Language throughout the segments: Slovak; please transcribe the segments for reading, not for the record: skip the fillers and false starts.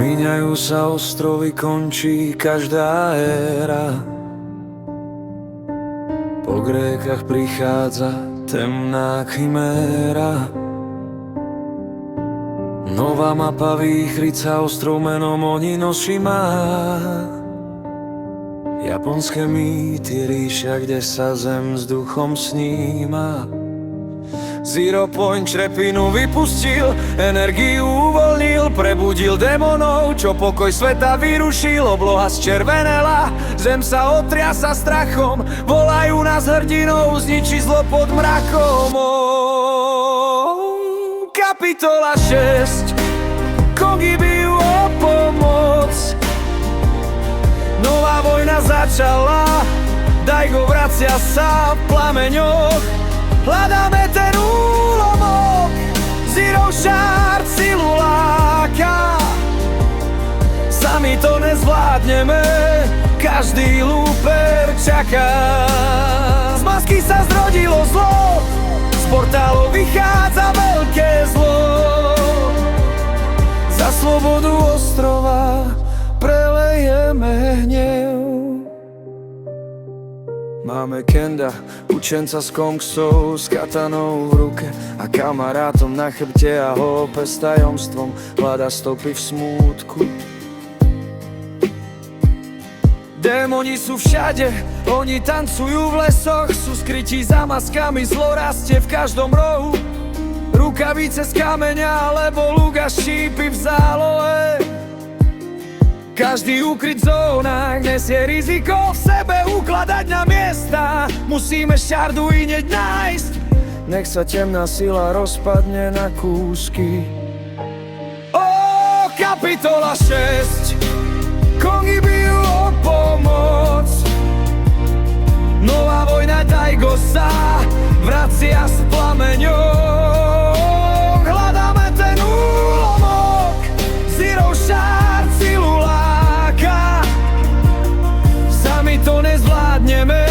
Míňajú sa ostrovy, končí každá éra. Po riekach prichádza temná chiméra. Nová mapa výchriť sa ostrov menom Oninoshima. Japonské mýty, ríša, kde sa zem s duchom sníma. Zero Point črepinu vypustil, energiu uvoľnil, prebudil démonov, čo pokoj sveta vyrušil. Obloha zčervenela, zem sa otriasa strachom, volajú nás hrdinou, zničí zlo pod mrakom. Kapitola 6, Kongi bijú o pomoc. Nová vojna začala, Daigo vracia sa v plameňoch. Hľadáme ten úlomok, Zero Shard silu láka. Sami to nezvládneme, každý lúper čaká. Z masky sa zrodilo zlo, z portálov vychádza veľké zlo. Za slobodu ostrova prelejeme hnev. Máme Kenda, učenca s kongsou, s katanou v ruke a kamarátom na chrbte a hope s tajomstvom hľada stopy v smútku. Démoni sú všade, oni tancujú v lesoch, sú skrytí za maskami, zlo rastie v každom rohu. Rukavice z kameňa alebo luk a šípy v zálohe. Každý ukryt v zónach nesie riziko, v sebe ukladať na miesta. Musíme Shardu ineď nájsť, nech sa temná sila rozpadne na kúsky. Kapitola 6, Kongi bijú o pomoc. Nová vojna, Daigo sa vracia s plameňom. Hľadáme ten úlomok, Zero Shard silu láka. Sami to nezvládneme,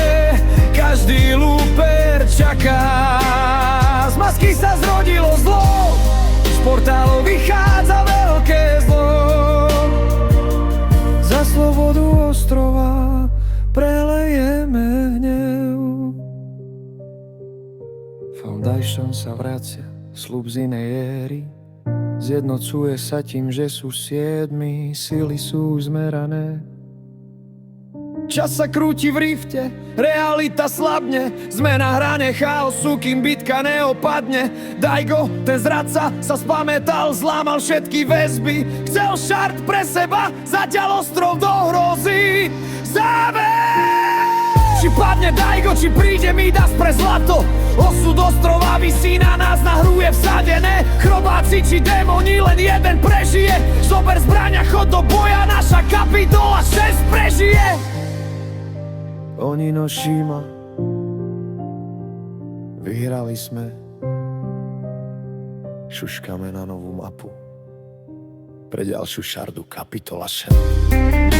každý lúper čaká. Z masky sa zrodilo zlo, z portálov vychádza veľké zlo. Za slobodu ostrova prelejeme hnev. Foundation sa vracia, sľub z inej éry. Zjednocuje sa tým, že sú siedmi, sily sú zmerané. Čas sa krúti v rifte, realita slabne, sme na hrane chaosu, kým bitka neopadne. Daigo, ten zradca, sa spamätal, zlámal všetky väzby. Chcel Shard pre seba, zatiaľ ostrov do hrozy. Či padne Daigo, či príde Midas pre zlato. Osud ostrova visí na nás, na hru je vsadené. Chrobáci či démoni, len jeden prežije. Zober zbraň a chod do boja, naša kapitola 6 prežije. Oninoshima, vyhrali sme. Šuškáme na novú mapu pre ďalšiu Shardu, kapitola 6.